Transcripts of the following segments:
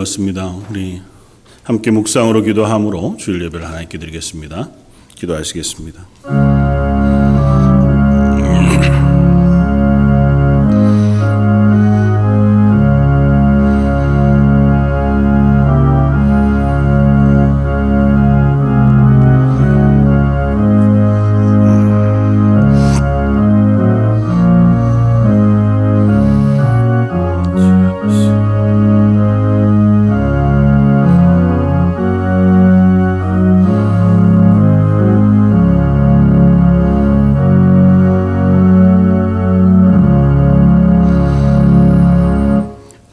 그렇습니다. 우리 함께 묵상으로 기도함으로 주일 예배를 하나님께 드리겠습니다. 기도하시겠습니다.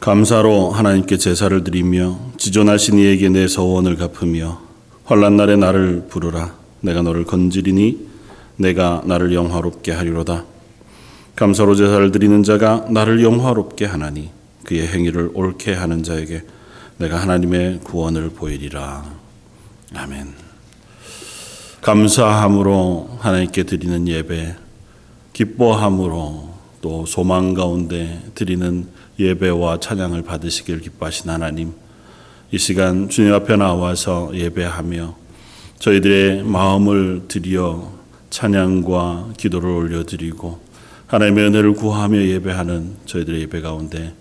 감사로 하나님께 제사를 드리며 지존하신 이에게 내 서원을 갚으며 환난 날에 나를 부르라. 내가 너를 건지리니 내가 나를 영화롭게 하리로다. 감사로 제사를 드리는 자가 나를 영화롭게 하나니 그의 행위를 옳게 하는 자에게 내가 하나님의 구원을 보이리라. 아멘. 감사함으로 하나님께 드리는 예배, 기뻐함으로 또 소망 가운데 드리는 예배와 찬양을 받으시길 기뻐하신 하나님, 이 시간 주님 앞에 나와서 예배하며 저희들의 마음을 드려 찬양과 기도를 올려드리고 하나님의 은혜를 구하며 예배하는 저희들의 예배 가운데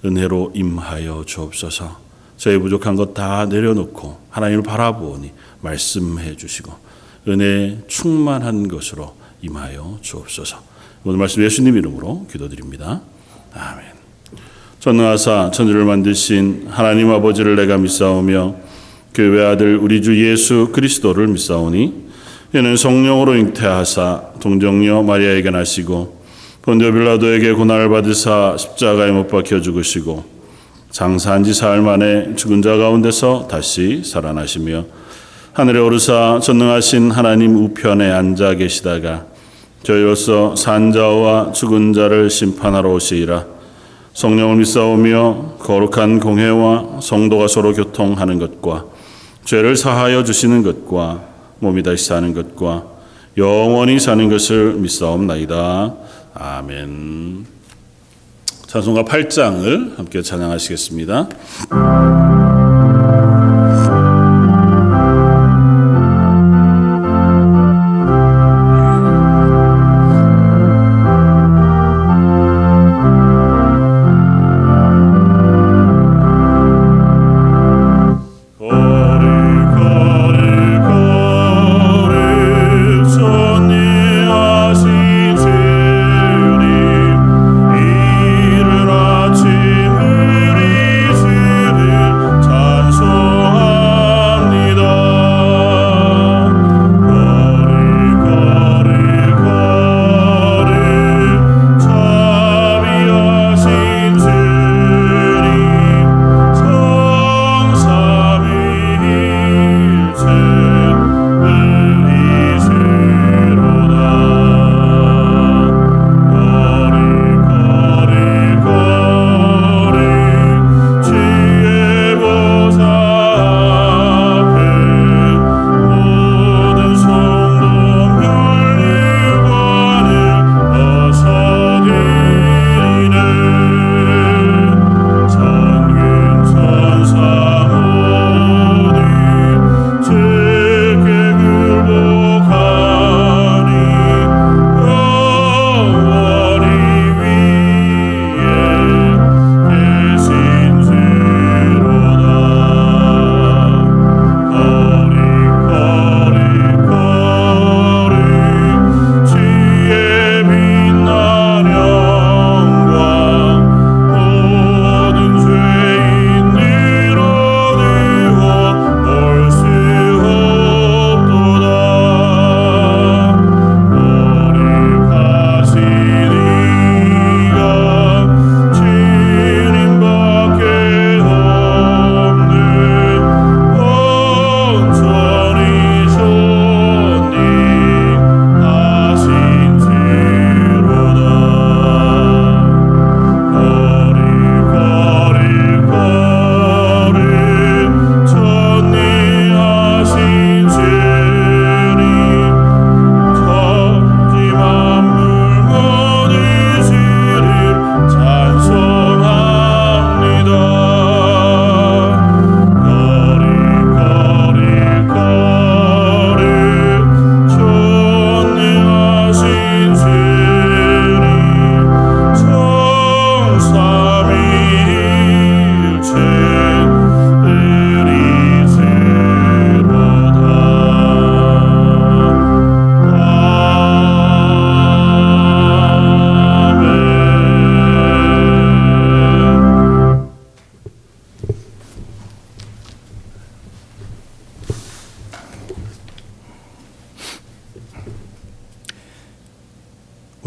은혜로 임하여 주옵소서. 저희 부족한 것 다 내려놓고 하나님을 바라보니 말씀해 주시고 은혜 충만한 것으로 임하여 주옵소서. 오늘 말씀 예수님 이름으로 기도드립니다. 아멘. 전능하사 천지를 만드신 하나님 아버지를 내가 믿사오며 그 외아들 우리 주 예수 그리스도를 믿사오니 이는 성령으로 잉태하사 동정녀 마리아에게 나시고 본디오 빌라도에게 고난을 받으사 십자가에 못 박혀 죽으시고 장사한 지 사흘 만에 죽은 자 가운데서 다시 살아나시며 하늘에 오르사 전능하신 하나님 우편에 앉아 계시다가 저희로서 산 자와 죽은 자를 심판하러 오시리라. 성령을 믿사오며 거룩한 공회와 성도가 서로 교통하는 것과 죄를 사하여 주시는 것과 몸이 다시 사는 것과 영원히 사는 것을 믿사옵나이다. 아멘. 찬송가 8장을 함께 찬양하시겠습니다. 이른 아침 흐리시는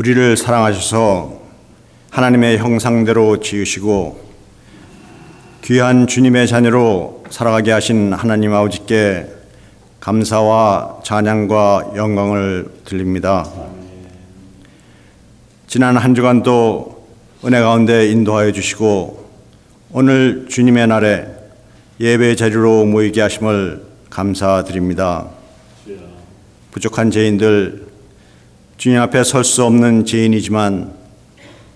우리를 사랑하셔서 하나님의 형상대로 지으시고 귀한 주님의 자녀로 살아가게 하신 하나님 아버지께 감사와 찬양과 영광을 드립니다. 지난 한 주간도 은혜 가운데 인도하여 주시고 오늘 주님의 날에 예배 자리로 모이게 하심을 감사드립니다. 부족한 죄인들, 주님 앞에 설 수 없는 죄인이지만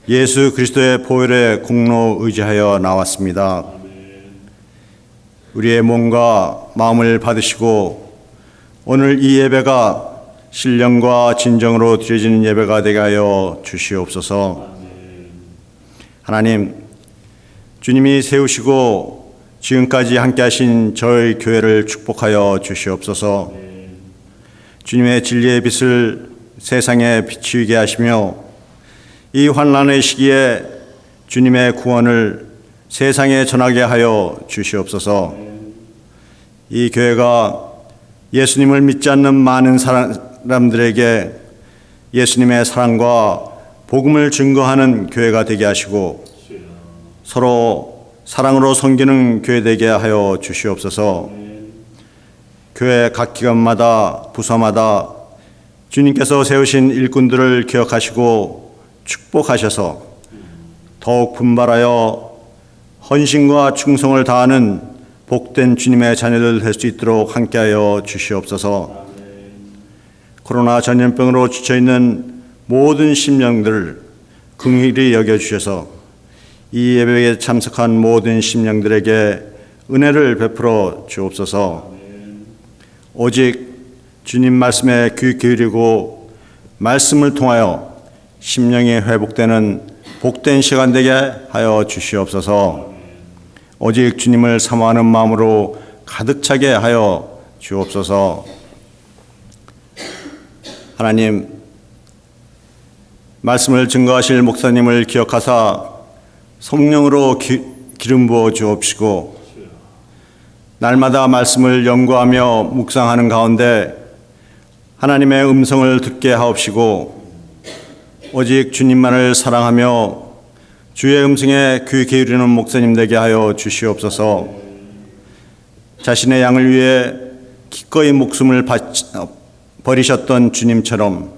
예수 그리스도의 보혈의 공로 의지하여 나왔습니다. 우리의 몸과 마음을 받으시고 오늘 이 예배가 신령과 진정으로 드려지는 예배가 되게 하여 주시옵소서. 하나님, 주님이 세우시고 지금까지 함께 하신 저희 교회를 축복하여 주시옵소서. 주님의 진리의 빛을 세상에 비추게 하시며 이 환난의 시기에 주님의 구원을 세상에 전하게 하여 주시옵소서. 이 교회가 예수님을 믿지 않는 많은 사람들에게 예수님의 사랑과 복음을 증거하는 교회가 되게 하시고 서로 사랑으로 섬기는 교회 되게 하여 주시옵소서. 교회 각 기관마다 부서마다 주님께서 세우신 일꾼들을 기억하시고 축복하셔서 더욱 분발하여 헌신과 충성을 다하는 복된 주님의 자녀들 될 수 있도록 함께하여 주시옵소서. 코로나 전염병으로 지쳐있는 모든 심령들을 긍휼히 여겨주셔서 이 예배에 참석한 모든 심령들에게 은혜를 베풀어 주옵소서. 오직 주님 말씀에 귀 기울이고 말씀을 통하여 심령이 회복되는 복된 시간 되게 하여 주시옵소서. 오직 주님을 사모하는 마음으로 가득 차게 하여 주옵소서. 하나님, 말씀을 증거하실 목사님을 기억하사 성령으로 기름 부어 주옵시고 날마다 말씀을 연구하며 묵상하는 가운데 하나님의 음성을 듣게 하옵시고 오직 주님만을 사랑하며 주의 음성에 귀 기울이는 목사님 되게 하여 주시옵소서. 자신의 양을 위해 기꺼이 목숨을 버리셨던 주님처럼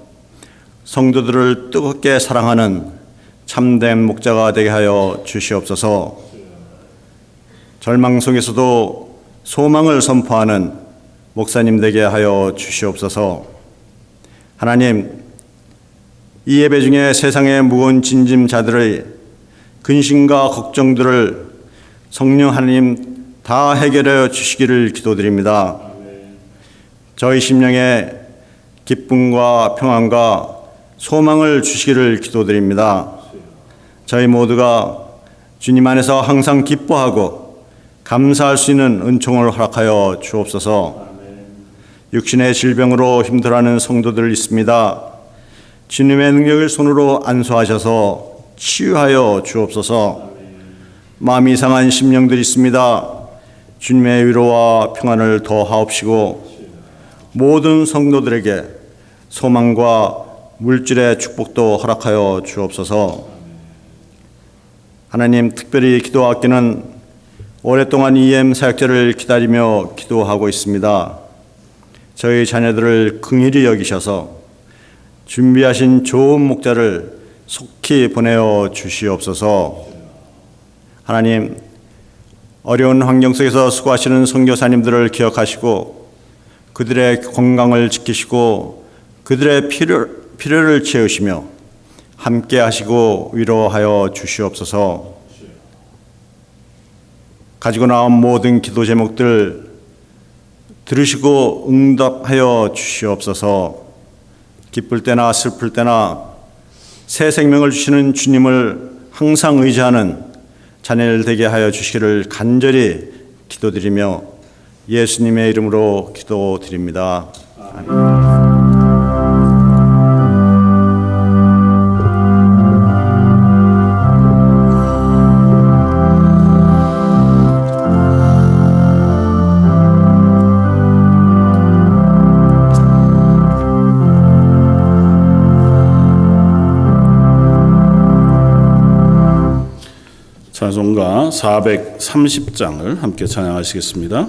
성도들을 뜨겁게 사랑하는 참된 목자가 되게 하여 주시옵소서. 절망 속에서도 소망을 선포하는 목사님 되게 하여 주시옵소서. 하나님, 이 예배 중에 세상의 무거운 짐자들의 근심과 걱정들을 성령 하나님 다 해결하여 주시기를 기도드립니다. 저희 심령에 기쁨과 평안과 소망을 주시기를 기도드립니다. 저희 모두가 주님 안에서 항상 기뻐하고 감사할 수 있는 은총을 허락하여 주옵소서. 육신의 질병으로 힘들어하는 성도들 있습니다. 주님의 능력을 손으로 안수하셔서 치유하여 주옵소서. 마음이 상한 심령들이 있습니다. 주님의 위로와 평안을 더하옵시고 모든 성도들에게 소망과 물질의 축복도 허락하여 주옵소서. 하나님, 특별히 기도하기는 오랫동안 EM 사역자를 기다리며 기도하고 있습니다. 저희 자녀들을 긍휼히 여기셔서 준비하신 좋은 목자를 속히 보내어 주시옵소서. 하나님, 어려운 환경 속에서 수고하시는 선교사님들을 기억하시고 그들의 건강을 지키시고 그들의 필요를 채우시며 함께 하시고 위로하여 주시옵소서. 가지고 나온 모든 기도 제목들 들으시고 응답하여 주시옵소서. 기쁠 때나 슬플 때나 새 생명을 주시는 주님을 항상 의지하는 자녀들 되게 하여 주시기를 간절히 기도드리며 예수님의 이름으로 기도드립니다. 아멘. 찬송가 430장을 함께 찬양하시겠습니다.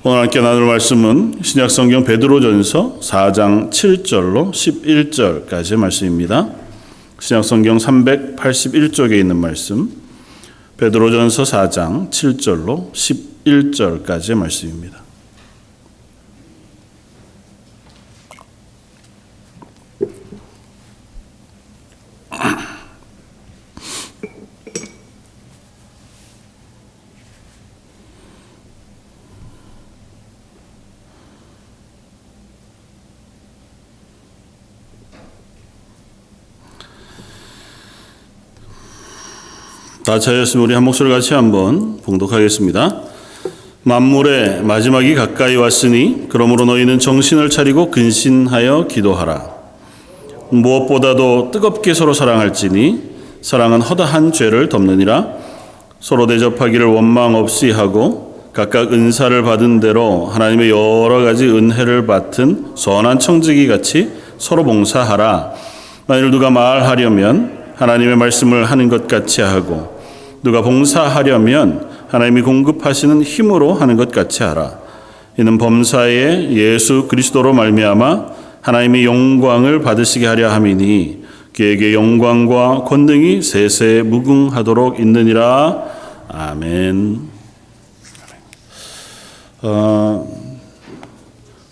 오늘 함께 나눌 말씀은 신약성경 베드로전서 4장 7절로 11절까지의 말씀입니다. 신약성경 381쪽에 있는 말씀, 베드로전서 4장 7절로 11절까지의 말씀입니다. 다 차였으면 우리 한 목소리 같이 한번 봉독하겠습니다. 만물의 마지막이 가까이 왔으니 그러므로 너희는 정신을 차리고 근신하여 기도하라. 무엇보다도 뜨겁게 서로 사랑할지니 사랑은 허다한 죄를 덮느니라. 서로 대접하기를 원망 없이 하고 각각 은사를 받은 대로 하나님의 여러 가지 은혜를 맡은 선한 청지기 같이 서로 봉사하라. 만일 누가 말하려면 하나님의 말씀을 하는 것 같이 하고 누가 봉사하려면 하나님이 공급하시는 힘으로 하는 것 같이 하라. 이는 범사에 예수 그리스도로 말미암아 하나님의 영광을 받으시게 하려 함이니 그에게 영광과 권능이 세세 무궁하도록 있느니라. 아멘.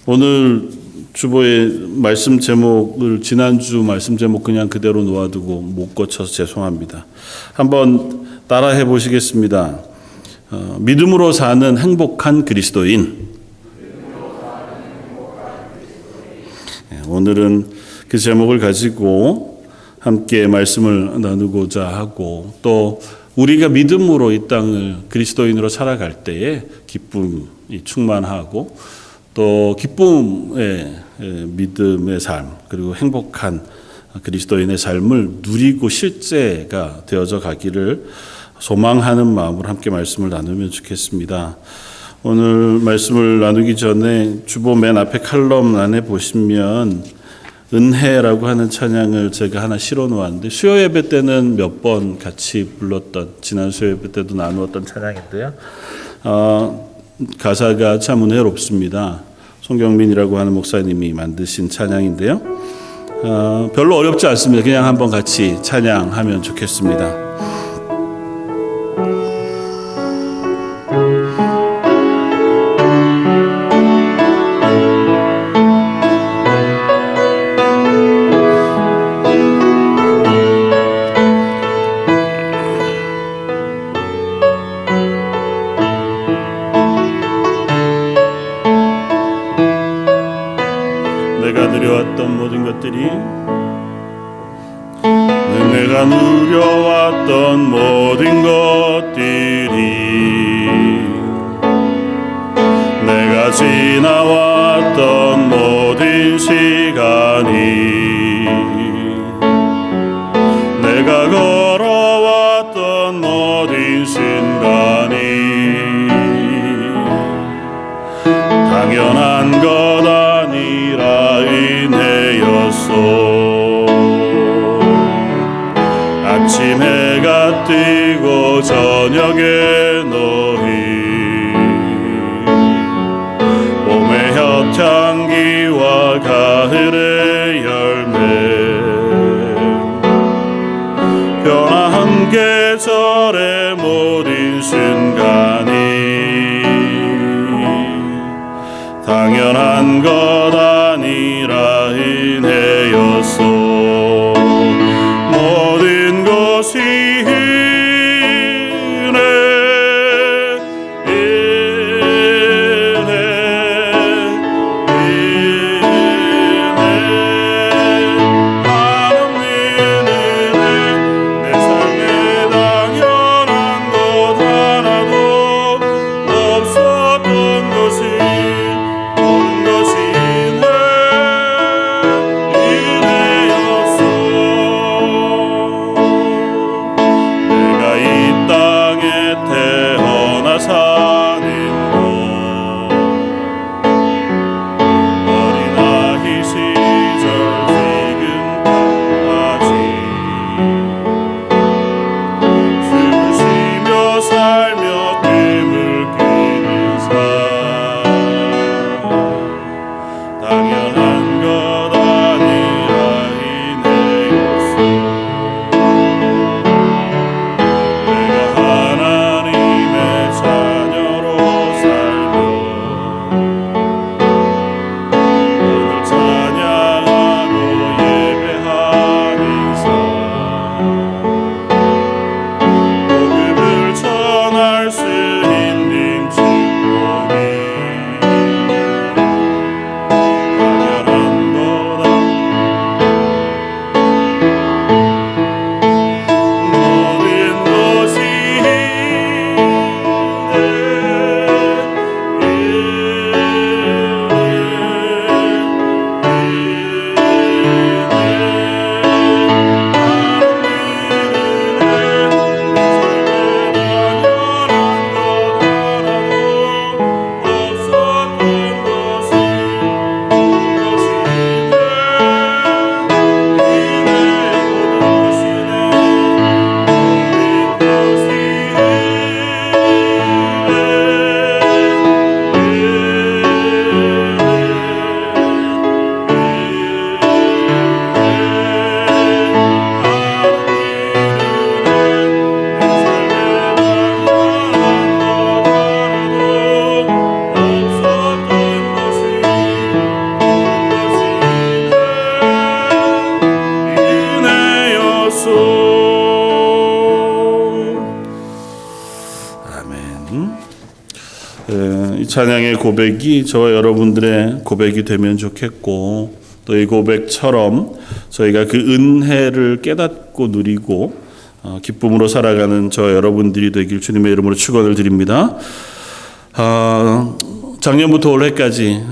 오늘 주보의 말씀 제목을 지난주 말씀 제목 그냥 그대로 놓아두고 못 고쳐서 죄송합니다. 한번 따라해 보시겠습니다. 믿음으로 사는 행복한 그리스도인. 오늘은 그 제목을 가지고 함께 말씀을 나누고자 하고, 또 우리가 믿음으로 이 땅을 그리스도인으로 살아갈 때에 기쁨이 충만하고 또 기쁨의 믿음의 삶 그리고 행복한 그리스도인의 삶을 누리고 실제가 되어져 가기를 소망하는 마음으로 함께 말씀을 나누면 좋겠습니다. 오늘 말씀을 나누기 전에 주보 맨 앞에 칼럼 안에 보시면 은혜라고 하는 찬양을 제가 하나 실어 놓았는데 수요 예배 때는 몇 번 같이 불렀던 지난 수요 예배 때도 나누었던 찬양인데요. 가사가 참 은혜롭습니다. 송경민이라고 하는 목사님이 만드신 찬양인데요. 별로 어렵지 않습니다. 그냥 한번 같이 찬양하면 좋겠습니다. 내가 누려왔던 모든 것들이 내가 지나왔던 모든 시간이 내가 걸어왔던 모든 순간이 당연한 것 아니라 은혜였소. 아침 해가 뜨고 저녁에 너희 봄의 엽향기와 가을의 열매 변화한 계절의 모든 순간이 당연한 것 아니라 은혜였소. 모든 것이 은혜 하나님의 은혜 내 삶에 당연한 것 하나도 없었던 것이 모든 것이 은혜였소. 내가 이 땅에 태어나 사는 것 어린아이 시절 지금까지 숨을 쉬며 살며 꿈을 꾸는 삶 당연한 것 아니라 은혜였소. 내가 하나님의 자녀로 살며 오늘 찬양하고 예배하는 삶 복음을 전할 수 있는 축복이 당연한 거다. 모든 것이 이 찬양의 고백이 저와 여러분들의 고백이 되면 좋겠고 또 이 고백처럼 저희가 그 은혜를 깨닫고 누리고 기쁨으로 살아가는 저와 여러분들이 되길 주님의 이름으로 축원을 드립니다. 작년부터 올해까지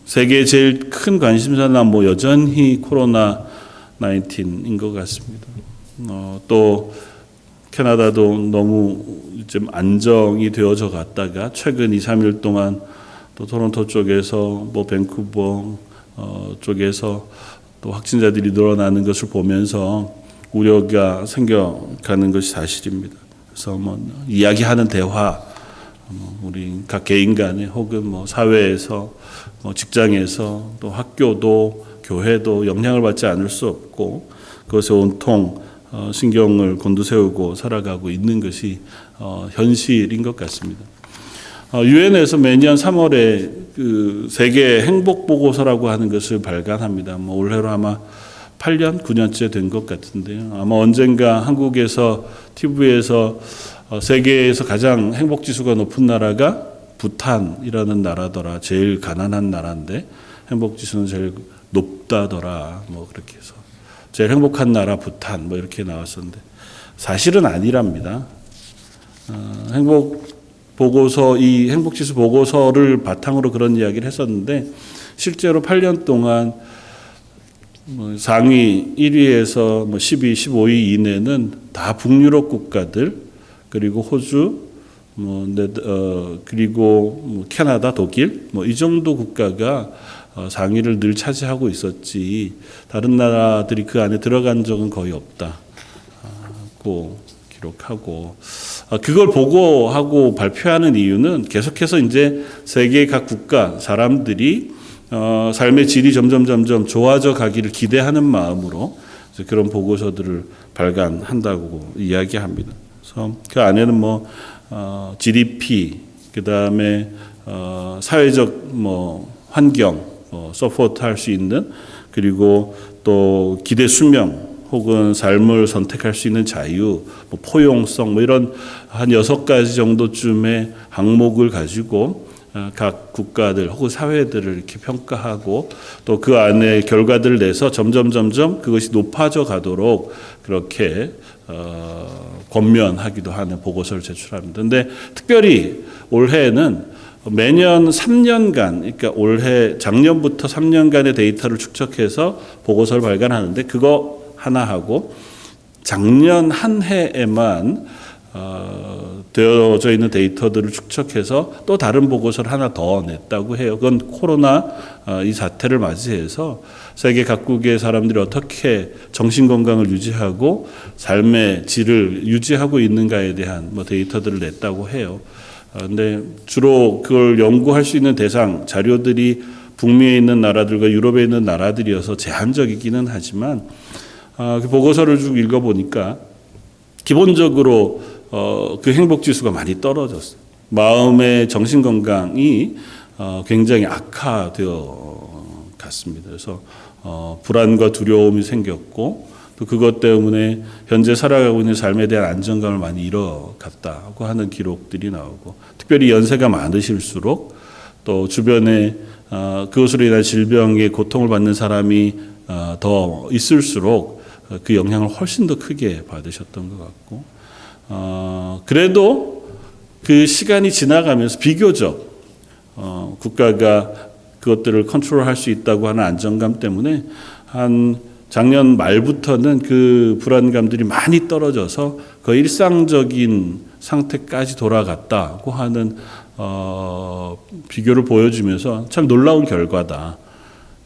세계의 제일 큰 관심사는 뭐 여전히 코로나 19인 것 같습니다. 또 캐나다도 너무 좀 안정이 되어져 갔다가 최근 2, 3일 동안 또 토론토 쪽에서 뭐 밴쿠버 쪽에서 또 확진자들이 늘어나는 것을 보면서 우려가 생겨가는 것이 사실입니다. 그래서 뭐 이야기하는 대화, 우리 각 개인 간에 혹은 뭐 사회에서, 뭐 직장에서 또 학교도 교회도 영향을 받지 않을 수 없고 그것에 온통 신경을 곤두세우고 살아가고 있는 것이 현실인 것 같습니다. 유엔에서 매년 3월에 그 세계 행복 보고서라고 하는 것을 발간합니다. 뭐 올해로 아마 8년, 9년째 된 것 같은데요. 아마 언젠가 한국에서 TV에서 세계에서 가장 행복 지수가 높은 나라가 부탄이라는 나라더라. 제일 가난한 나라인데 행복 지수는 제일 높다더라. 뭐 그렇게 해서 제일 행복한 나라 부탄 뭐 이렇게 나왔었는데 사실은 아니랍니다. 행복 보고서 이 행복 지수 보고서를 바탕으로 그런 이야기를 했었는데 실제로 8년 동안 뭐 상위 1위에서 뭐 12, 15위 이내는 다 북유럽 국가들 그리고 호주 그리고 뭐 캐나다, 독일 뭐 이 정도 국가가 상위를 늘 차지하고 있었지 다른 나라들이 그 안에 들어간 적은 거의 없다고 기록하고 그걸 보고하고 발표하는 이유는 계속해서 이제 세계 각 국가 사람들이 삶의 질이 점점 좋아져 가기를 기대하는 마음으로 그런 보고서들을 발간한다고 이야기합니다. 그래서 그 안에는 뭐 GDP 그다음에 사회적 뭐 환경 서포트할 수 있는 그리고 또 기대 수명 혹은 삶을 선택할 수 있는 자유, 뭐 포용성 뭐 이런 한 6가지 정도쯤의 항목을 가지고 각 국가들 혹은 사회들을 이렇게 평가하고 또 그 안에 결과들을 내서 점점 그것이 높아져 가도록 그렇게 권면하기도 하는 보고서를 제출합니다. 그런데 특별히 올해는 매년 3년간, 그러니까 올해 작년부터 3년간의 데이터를 축적해서 보고서를 발간하는데 그거 하나 하고 작년 한 해에만 되어져 있는 데이터들을 축적해서 또 다른 보고서를 하나 더 냈다고 해요. 그건 코로나 이 사태를 맞이해서 세계 각국의 사람들이 어떻게 정신 건강을 유지하고 삶의 질을 유지하고 있는가에 대한 뭐 데이터들을 냈다고 해요. 근데 주로 그걸 연구할 수 있는 대상 자료들이 북미에 있는 나라들과 유럽에 있는 나라들이어서 제한적이기는 하지만 그 보고서를 쭉 읽어보니까 기본적으로 그 행복 지수가 많이 떨어졌어요. 마음의 정신 건강이 굉장히 악화되어 갔습니다. 그래서 불안과 두려움이 생겼고 또 그것 때문에 현재 살아가고 있는 삶에 대한 안정감을 많이 잃어갔다고 하는 기록들이 나오고 특별히 연세가 많으실수록 또 주변에 그것으로 인한 질병의 고통을 받는 사람이 더 있을수록 그 영향을 훨씬 더 크게 받으셨던 것 같고 그래도 그 시간이 지나가면서 비교적 국가가 그것들을 컨트롤할 수 있다고 하는 안정감 때문에 한 작년 말부터는 그 불안감들이 많이 떨어져서 거의 일상적인 상태까지 돌아갔다고 하는 비교를 보여주면서 참 놀라운 결과다.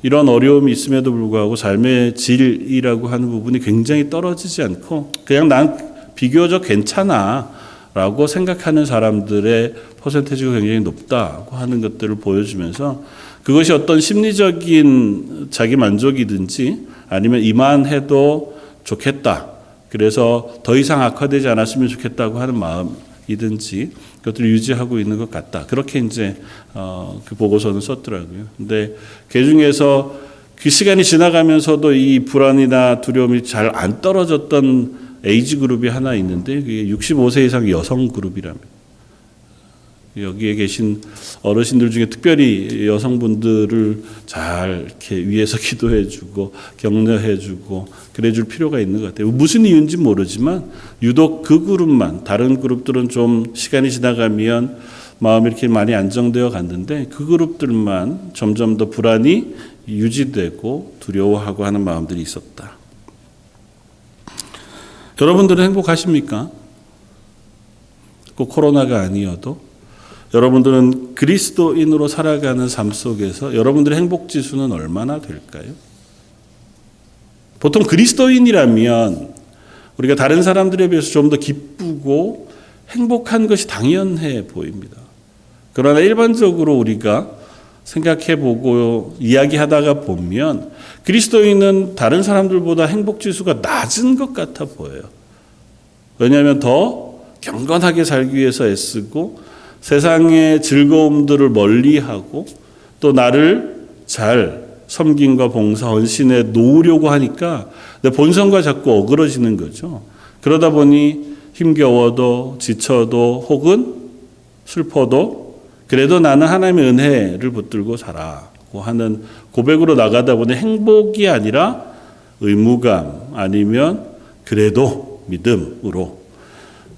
이런 어려움이 있음에도 불구하고 삶의 질이라고 하는 부분이 굉장히 떨어지지 않고 그냥 난 비교적 괜찮아 라고 생각하는 사람들의 퍼센테이지가 굉장히 높다고 하는 것들을 보여주면서 그것이 어떤 심리적인 자기 만족이든지 아니면 이만해도 좋겠다. 그래서 더 이상 악화되지 않았으면 좋겠다고 하는 마음이든지 그것들을 유지하고 있는 것 같다. 그렇게 이제 그 보고서는 썼더라고요. 근데 그 중에서 그 시간이 지나가면서도 이 불안이나 두려움이 잘 안 떨어졌던 에이지 그룹이 하나 있는데 그게 65세 이상 여성 그룹이랍니다. 여기에 계신 어르신들 중에 특별히 여성분들을 잘 이렇게 위에서 기도해주고 격려해주고 그래줄 필요가 있는 것 같아요. 무슨 이유인지 모르지만 유독 그 그룹만 다른 그룹들은 좀 시간이 지나가면 마음이 이렇게 많이 안정되어 갔는데 그 그룹들만 점점 더 불안이 유지되고 두려워하고 하는 마음들이 있었다. 여러분들은 행복하십니까? 꼭 코로나가 아니어도 여러분들은 그리스도인으로 살아가는 삶 속에서 여러분들의 행복 지수는 얼마나 될까요? 보통 그리스도인이라면 우리가 다른 사람들에 비해서 좀 더 기쁘고 행복한 것이 당연해 보입니다. 그러나 일반적으로 우리가 생각해보고 이야기하다가 보면 그리스도인은 다른 사람들보다 행복 지수가 낮은 것 같아 보여요. 왜냐하면 더 경건하게 살기 위해서 애쓰고 세상의 즐거움들을 멀리하고 또 나를 잘 섬김과 봉사, 헌신에 놓으려고 하니까 내 본성과 자꾸 어그러지는 거죠. 그러다 보니 힘겨워도 지쳐도 혹은 슬퍼도 그래도 나는 하나님의 은혜를 붙들고 살아고 하는 고백으로 나가다 보니 행복이 아니라 의무감 아니면 그래도 믿음으로.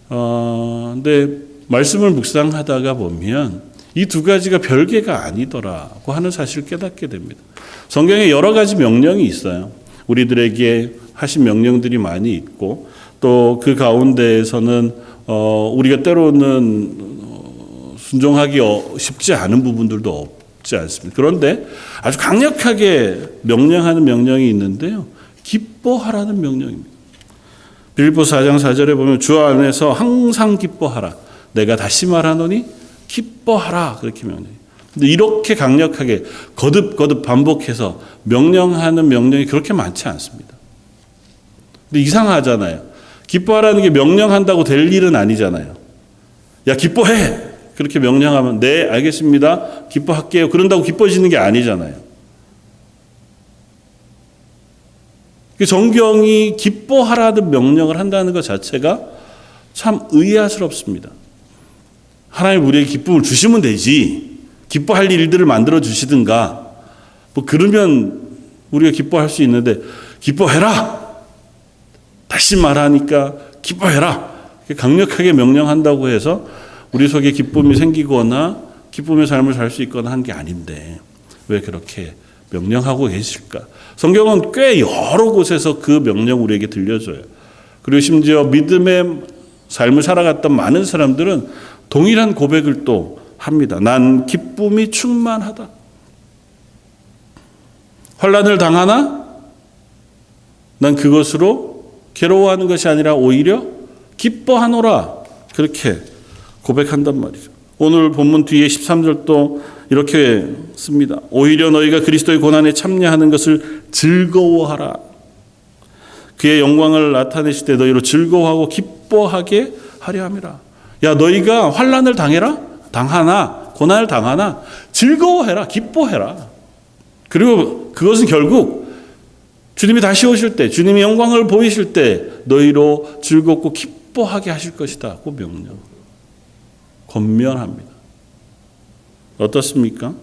근데 말씀을 묵상하다가 보면 이 두 가지가 별개가 아니더라고 하는 사실을 깨닫게 됩니다. 성경에 여러 가지 명령이 있어요. 우리들에게 하신 명령들이 많이 있고 또 그 가운데에서는 우리가 때로는 순종하기 쉽지 않은 부분들도 없지 않습니다. 그런데 아주 강력하게 명령하는 명령이 있는데요. 기뻐하라는 명령입니다. 빌립보서 4장 4절에 보면 주 안에서 항상 기뻐하라. 내가 다시 말하노니 기뻐하라. 그렇게 명령해요. 근데 이렇게 강력하게 거듭 반복해서 명령하는 명령이 그렇게 많지 않습니다. 근데 이상하잖아요. 기뻐하라는 게 명령한다고 될 일은 아니잖아요. 야, 기뻐해! 그렇게 명령하면 네, 알겠습니다. 기뻐할게요. 그런다고 기뻐지는 게 아니잖아요. 성경이 기뻐하라는 명령을 한다는 것 자체가 참 의아스럽습니다. 하나님 우리에게 기쁨을 주시면 되지. 기뻐할 일들을 만들어 주시든가. 뭐 그러면 우리가 기뻐할 수 있는데 기뻐해라. 다시 말하니까 기뻐해라. 강력하게 명령한다고 해서 우리 속에 기쁨이 생기거나 기쁨의 삶을 살 수 있거나 한 게 아닌데 왜 그렇게 명령하고 계실까? 성경은 꽤 여러 곳에서 그 명령 우리에게 들려줘요. 그리고 심지어 믿음의 삶을 살아갔던 많은 사람들은 동일한 고백을 또 합니다. 난 기쁨이 충만하다. 환난을 당하나 난 그것으로 괴로워하는 것이 아니라 오히려 기뻐하노라. 그렇게 고백한단 말이죠. 오늘 본문 뒤에 13절도 이렇게 씁니다. 오히려 너희가 그리스도의 고난에 참여하는 것을 즐거워하라. 그의 영광을 나타내실 때 너희로 즐거워하고 기뻐하게 하려 함이라. 야, 너희가 환난을 당하나 고난을 당하나 즐거워해라. 기뻐해라. 그리고 그것은 결국 주님이 다시 오실 때 주님이 영광을 보이실 때 너희로 즐겁고 기뻐하게 하실 것이다. 그 명령. 권면합니다. 어떻습니까?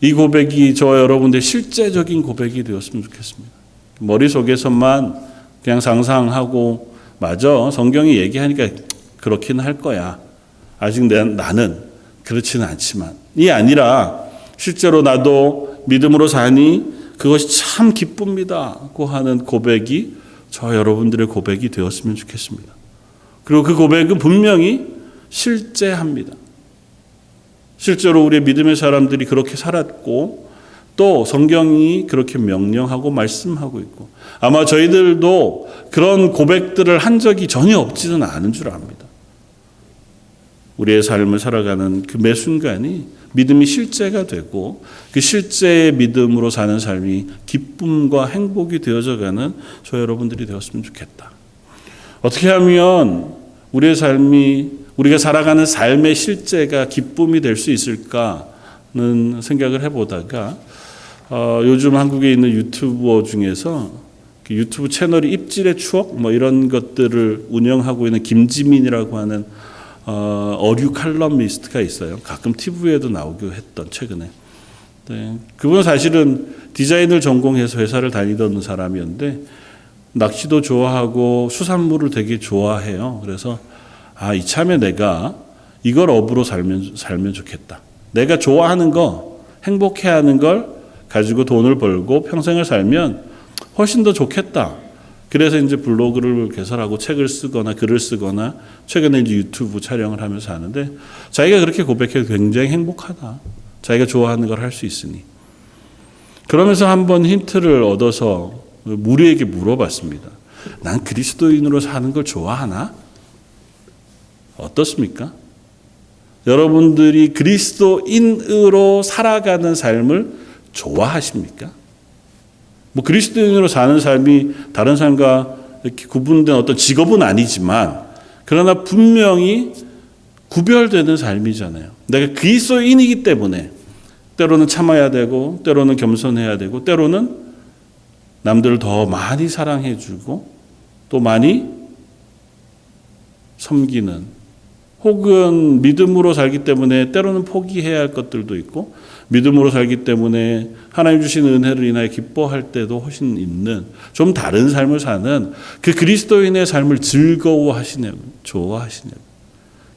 이 고백이 저와 여러분들의 실제적인 고백이 되었으면 좋겠습니다. 머릿속에서만 그냥 상상하고 맞아 성경이 얘기하니까 그렇긴 할 거야. 아직 나는 그렇지는 않지만 이 아니라 실제로 나도 믿음으로 사니 그것이 참 기쁩니다고 하는 고백이 저와 여러분들의 고백이 되었으면 좋겠습니다. 그리고 그 고백은 분명히 실제합니다. 실제로 우리의 믿음의 사람들이 그렇게 살았고 또 성경이 그렇게 명령하고 말씀하고 있고 아마 저희들도 그런 고백들을 한 적이 전혀 없지는 않은 줄 압니다. 우리의 삶을 살아가는 그 매 순간이 믿음이 실제가 되고 그 실제의 믿음으로 사는 삶이 기쁨과 행복이 되어져가는 저 여러분들이 되었으면 좋겠다. 어떻게 하면 우리의 삶이 우리가 살아가는 삶의 실제가 기쁨이 될 수 있을까는 생각을 해보다가 요즘 한국에 있는 유튜버 중에서 그 유튜브 채널이 입질의 추억 뭐 이런 것들을 운영하고 있는 김지민이라고 하는 어류 칼럼니스트가 있어요. 가끔 TV에도 나오기도 했던 최근에. 네, 그분은 사실은 디자인을 전공해서 회사를 다니던 사람이었는데 낚시도 좋아하고 수산물을 되게 좋아해요. 그래서 이참에 내가 이걸 업으로 살면 좋겠다. 내가 좋아하는 거, 행복해하는 걸 가지고 돈을 벌고 평생을 살면 훨씬 더 좋겠다. 그래서 이제 블로그를 개설하고 책을 쓰거나 글을 쓰거나 최근에 이제 유튜브 촬영을 하면서 하는데 자기가 그렇게 고백해도 굉장히 행복하다. 자기가 좋아하는 걸 할 수 있으니. 그러면서 한번 힌트를 얻어서 무리에게 물어봤습니다. 난 그리스도인으로 사는 걸 좋아하나? 어떻습니까? 여러분들이 그리스도인으로 살아가는 삶을 좋아하십니까? 뭐 그리스도인으로 사는 삶이 다른 삶과 이렇게 구분된 어떤 직업은 아니지만 그러나 분명히 구별되는 삶이잖아요. 내가 그리스도인이기 때문에 때로는 참아야 되고 때로는 겸손해야 되고 때로는 남들을 더 많이 사랑해 주고 또 많이 섬기는 혹은 믿음으로 살기 때문에 때로는 포기해야 할 것들도 있고 믿음으로 살기 때문에 하나님 주신 은혜를 인하여 기뻐할 때도 훨씬 있는 좀 다른 삶을 사는 그 그리스도인의 삶을 즐거워하시냐고 좋아하시냐고.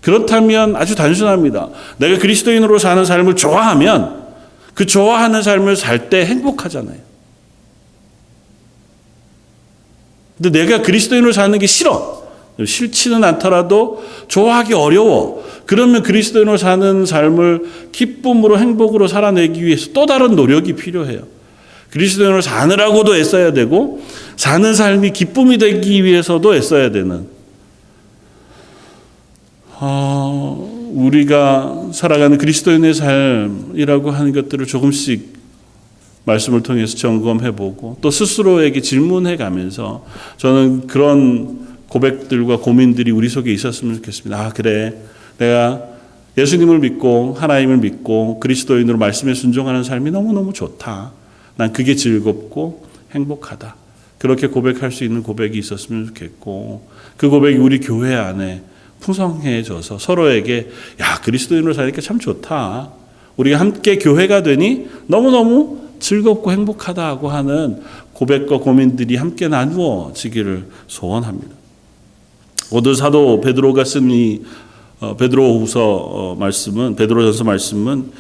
그렇다면 아주 단순합니다. 내가 그리스도인으로 사는 삶을 좋아하면 그 좋아하는 삶을 살 때 행복하잖아요. 근데 내가 그리스도인으로 사는 게 싫어. 싫지는 않더라도 좋아하기 어려워. 그러면 그리스도인으로 사는 삶을 기쁨으로 행복으로 살아내기 위해서 또 다른 노력이 필요해요. 그리스도인으로 사느라고도 애써야 되고 사는 삶이 기쁨이 되기 위해서도 애써야 되는 우리가 살아가는 그리스도인의 삶이라고 하는 것들을 조금씩 말씀을 통해서 점검해보고 또 스스로에게 질문해가면서 저는 그런 고백들과 고민들이 우리 속에 있었으면 좋겠습니다. 아, 그래. 내가 예수님을 믿고 하나님을 믿고 그리스도인으로 말씀에 순종하는 삶이 너무너무 좋다. 난 그게 즐겁고 행복하다. 그렇게 고백할 수 있는 고백이 있었으면 좋겠고 그 고백이 우리 교회 안에 풍성해져서 서로에게 야, 그리스도인으로 사니까 참 좋다. 우리가 함께 교회가 되니 너무너무 즐겁고 행복하다고 하는 고백과 고민들이 함께 나누어지기를 소원합니다. 오늘 사도 베드로가 쓴 이 베드로후서 말씀은 베드로전서 말씀은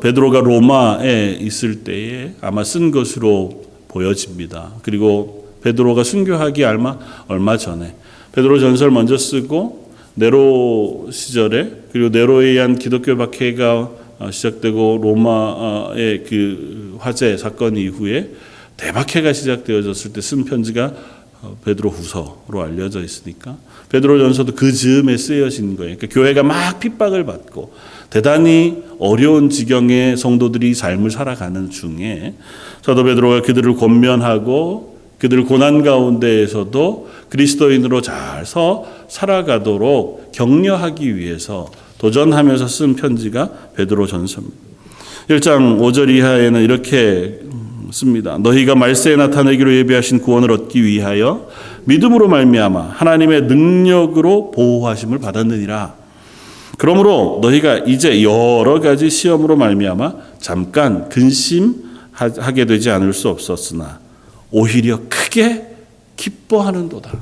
베드로가 로마에 있을 때에 아마 쓴 것으로 보여집니다. 그리고 베드로가 순교하기 얼마 전에 베드로전서를 먼저 쓰고 네로 시절에 그리고 네로에 의한 기독교 박해가 시작되고 로마의 그 화재 사건 이후에 대박해가 시작되어졌을 때 쓴 편지가 베드로후서로 알려져 있으니까 베드로전서도 그 즈음에 쓰여진 거예요. 그러니까 교회가 막 핍박을 받고 대단히 어려운 지경의 성도들이 삶을 살아가는 중에 사도 베드로가 그들을 권면하고 그들 고난 가운데에서도 그리스도인으로 잘 살아가도록 격려하기 위해서 도전하면서 쓴 편지가 베드로전서입니다. 1장 5절 이하에는 이렇게 씁니다. 너희가 말세에 나타내기로 예비하신 구원을 얻기 위하여 믿음으로 말미암아 하나님의 능력으로 보호하심을 받았느니라. 그러므로 너희가 이제 여러 가지 시험으로 말미암아 잠깐 근심하게 되지 않을 수 없었으나 오히려 크게 기뻐하는도다.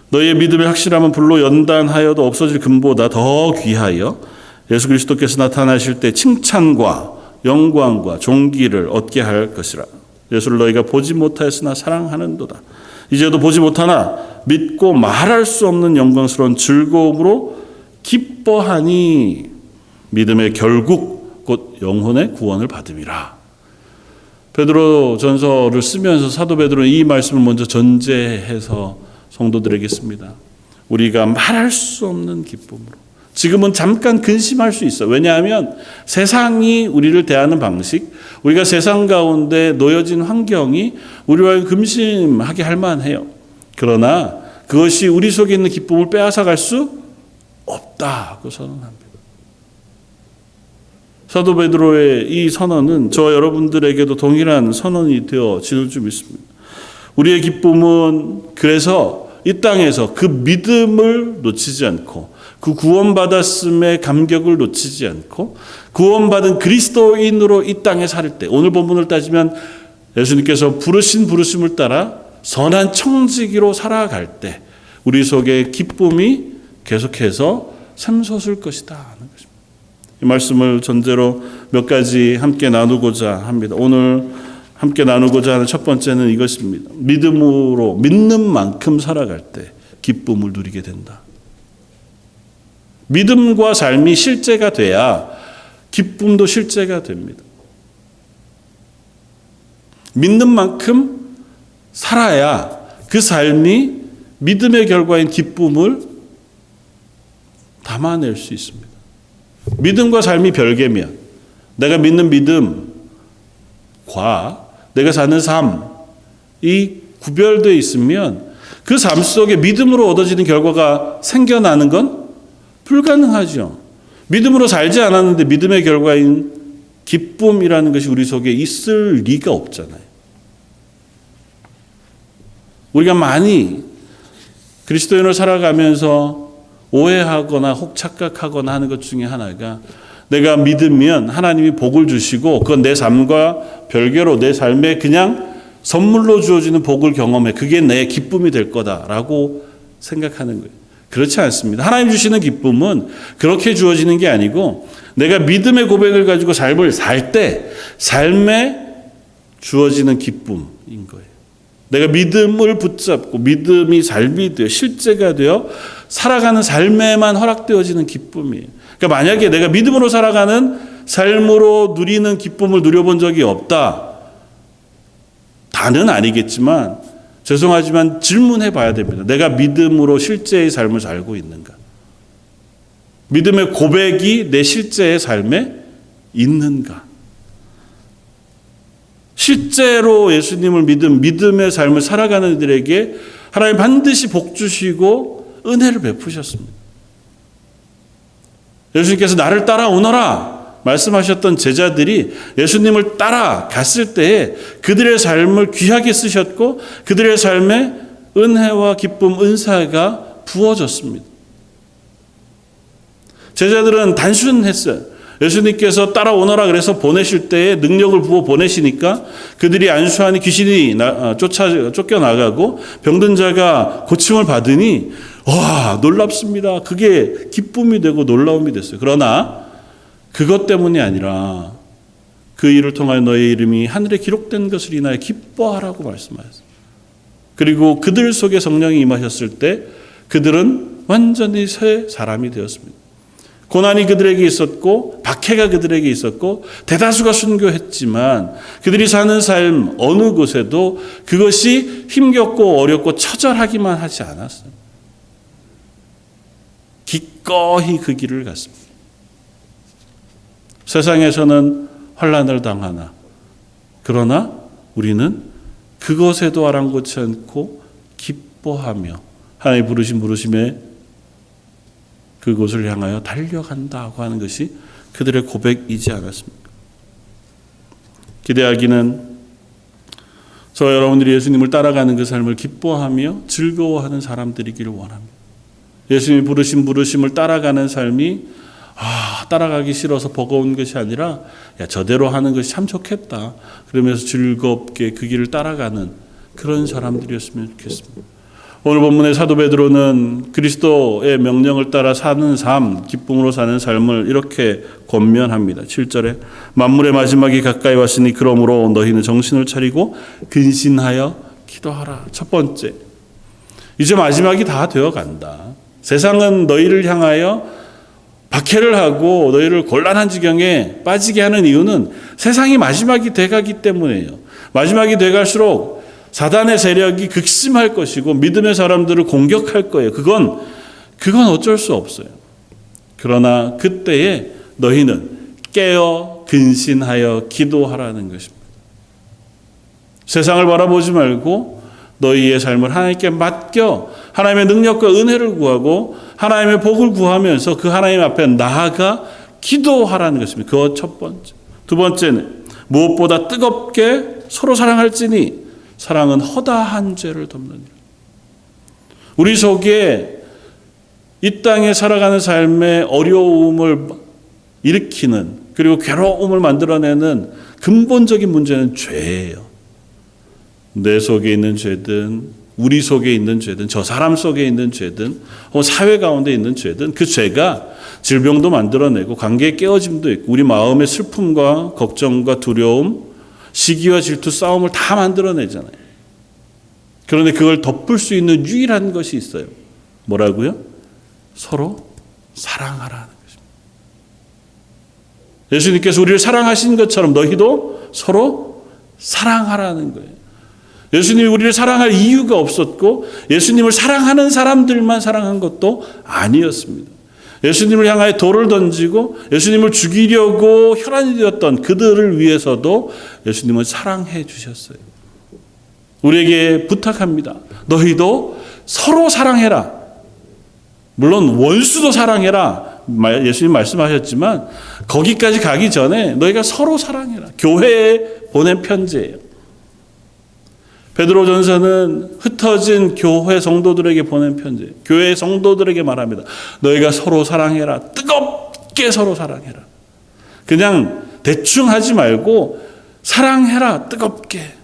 너희의 믿음의 확실함은 불로 연단하여도 없어질 금보다 더 귀하여 예수 그리스도께서 나타나실 때 칭찬과 영광과 존귀를 얻게 할 것이라. 예수를 너희가 보지 못하였으나 사랑하는도다. 이제도 보지 못하나 믿고 말할 수 없는 영광스러운 즐거움으로 기뻐하니 믿음의 결국 곧 영혼의 구원을 받음이라. 베드로전서를 쓰면서 사도 베드로는 이 말씀을 먼저 전제해서 성도들에게 씁니다. 우리가 말할 수 없는 기쁨으로. 지금은 잠깐 근심할 수 있어. 왜냐하면 세상이 우리를 대하는 방식, 우리가 세상 가운데 놓여진 환경이 우리와 근심하게 할 만해요. 그러나 그것이 우리 속에 있는 기쁨을 빼앗아갈 수 없다고 선언합니다. 사도 베드로의 이 선언은 저와 여러분들에게도 동일한 선언이 되어질 줄 믿습니다. 우리의 기쁨은 그래서 이 땅에서 그 믿음을 놓치지 않고 그 구원받았음의 감격을 놓치지 않고 구원받은 그리스도인으로 이 땅에 살 때, 오늘 본문을 따지면 예수님께서 부르신 부르심을 따라 선한 청지기로 살아갈 때 우리 속에 기쁨이 계속해서 샘솟을 것이다 하는 것입니다. 이 말씀을 전제로 몇 가지 함께 나누고자 합니다. 오늘 함께 나누고자 하는 첫 번째는 이것입니다. 믿음으로 믿는 만큼 살아갈 때 기쁨을 누리게 된다. 믿음과 삶이 실제가 돼야 기쁨도 실제가 됩니다. 믿는 만큼 살아야 그 삶이 믿음의 결과인 기쁨을 담아낼 수 있습니다. 믿음과 삶이 별개면 내가 믿는 믿음과 내가 사는 삶이 구별되어 있으면 그 삶 속에 믿음으로 얻어지는 결과가 생겨나는 건 불가능하죠. 믿음으로 살지 않았는데 믿음의 결과인 기쁨이라는 것이 우리 속에 있을 리가 없잖아요. 우리가 많이 그리스도인으로 살아가면서 오해하거나 혹 착각하거나 하는 것 중에 하나가 내가 믿으면 하나님이 복을 주시고 그건 내 삶과 별개로 내 삶에 그냥 선물로 주어지는 복을 경험해. 그게 내 기쁨이 될 거다라고 생각하는 거예요. 그렇지 않습니다. 하나님 주시는 기쁨은 그렇게 주어지는 게 아니고 내가 믿음의 고백을 가지고 삶을 살 때 삶에 주어지는 기쁨인 거예요. 내가 믿음을 붙잡고 믿음이 삶이 되어 실제가 되어 살아가는 삶에만 허락되어지는 기쁨이에요. 그러니까 만약에 내가 믿음으로 살아가는 삶으로 누리는 기쁨을 누려본 적이 없다. 다는 아니겠지만 죄송하지만 질문해 봐야 됩니다. 내가 믿음으로 실제의 삶을 살고 있는가? 믿음의 고백이 내 실제의 삶에 있는가? 실제로 예수님을 믿음의 삶을 살아가는 이들에게 하나님 반드시 복 주시고 은혜를 베푸셨습니다. 예수님께서 나를 따라오너라 말씀하셨던 제자들이 예수님을 따라갔을 때에 그들의 삶을 귀하게 쓰셨고 그들의 삶에 은혜와 기쁨, 은사가 부어졌습니다. 제자들은 단순했어요. 예수님께서 따라오너라 그래서 보내실 때에 능력을 부어 보내시니까 그들이 안수하니 귀신이 쫓겨나가고 병든 자가 고침을 받으니 와 놀랍습니다. 그게 기쁨이 되고 놀라움이 됐어요. 그러나 그것 때문이 아니라 그 일을 통하여 너의 이름이 하늘에 기록된 것을 인하여 기뻐하라고 말씀하셨어요. 그리고 그들 속에 성령이 임하셨을 때 그들은 완전히 새 사람이 되었습니다. 고난이 그들에게 있었고 박해가 그들에게 있었고 대다수가 순교했지만 그들이 사는 삶 어느 곳에도 그것이 힘겹고 어렵고 처절하기만 하지 않았어요. 기꺼이 그 길을 갔습니다. 세상에서는 환난을 당하나 그러나 우리는 그것에도 아랑곳지 않고 기뻐하며 하나님 부르신 부르심에 그곳을 향하여 달려간다고 하는 것이 그들의 고백이지 않았습니까? 기대하기는 저와 여러분들이 예수님을 따라가는 그 삶을 기뻐하며 즐거워하는 사람들이기를 원합니다. 예수님이 부르신 부르심을 따라가는 삶이 따라가기 싫어서 버거운 것이 아니라 저대로 하는 것이 참 좋겠다. 그러면서 즐겁게 그 길을 따라가는 그런 사람들이었으면 좋겠습니다. 오늘 본문의 사도 베드로는 그리스도의 명령을 따라 사는 삶, 기쁨으로 사는 삶을 이렇게 권면합니다. 7절에 만물의 마지막이 가까이 왔으니 그러므로 너희는 정신을 차리고 근신하여 기도하라. 첫 번째, 이제 마지막이 다 되어간다. 세상은 너희를 향하여 박해를 하고 너희를 곤란한 지경에 빠지게 하는 이유는 세상이 마지막이 돼가기 때문이에요. 마지막이 돼갈수록 사단의 세력이 극심할 것이고 믿음의 사람들을 공격할 거예요. 그건 어쩔 수 없어요. 그러나 그때에 너희는 깨어 근신하여 기도하라는 것입니다. 세상을 바라보지 말고 너희의 삶을 하나님께 맡겨 하나님의 능력과 은혜를 구하고 하나님의 복을 구하면서 그 하나님 앞에 나아가 기도하라는 것입니다. 그것 첫 번째. 두 번째는 무엇보다 뜨겁게 서로 사랑할지니 사랑은 허다한 죄를 덮느니라. 우리 속에 이 땅에 살아가는 삶의 어려움을 일으키는 그리고 괴로움을 만들어내는 근본적인 문제는 죄예요. 내 속에 있는 죄든 우리 속에 있는 죄든 저 사람 속에 있는 죄든 사회 가운데 있는 죄든 그 죄가 질병도 만들어내고 관계의 깨어짐도 있고 우리 마음의 슬픔과 걱정과 두려움, 시기와 질투, 싸움을 다 만들어내잖아요. 그런데 그걸 덮을 수 있는 유일한 것이 있어요. 뭐라고요? 서로 사랑하라는 것입니다. 예수님께서 우리를 사랑하신 것처럼 너희도 서로 사랑하라는 거예요. 예수님이 우리를 사랑할 이유가 없었고 예수님을 사랑하는 사람들만 사랑한 것도 아니었습니다. 예수님을 향하여 돌을 던지고 예수님을 죽이려고 혈안이 되었던 그들을 위해서도 예수님은 사랑해 주셨어요. 우리에게 부탁합니다. 너희도 서로 사랑해라. 물론 원수도 사랑해라. 예수님 말씀하셨지만 거기까지 가기 전에 너희가 서로 사랑해라. 교회에 보낸 편지예요. 베드로전서는 흩어진 교회 성도들에게 보낸 편지예요. 교회 성도들에게 말합니다. 너희가 서로 사랑해라. 뜨겁게 서로 사랑해라. 그냥 대충 하지 말고 사랑해라. 뜨겁게.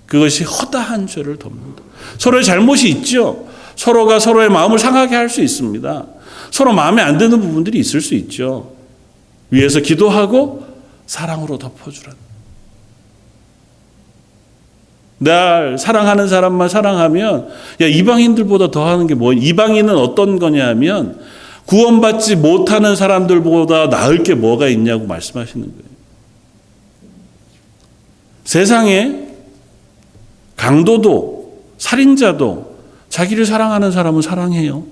그것이 허다한 죄를 덮는다. 서로의 잘못이 있죠. 서로가 서로의 마음을 상하게 할 수 있습니다. 서로 마음에 안 드는 부분들이 있을 수 있죠. 위에서 기도하고 사랑으로 덮어주라. 날 사랑하는 사람만 사랑하면 이방인들보다 더하는 게 뭐예요? 이방인은 어떤 거냐 하면 구원받지 못하는 사람들보다 나을 게 뭐가 있냐고 말씀하시는 거예요. 세상에 강도도 살인자도 자기를 사랑하는 사람은 사랑해요.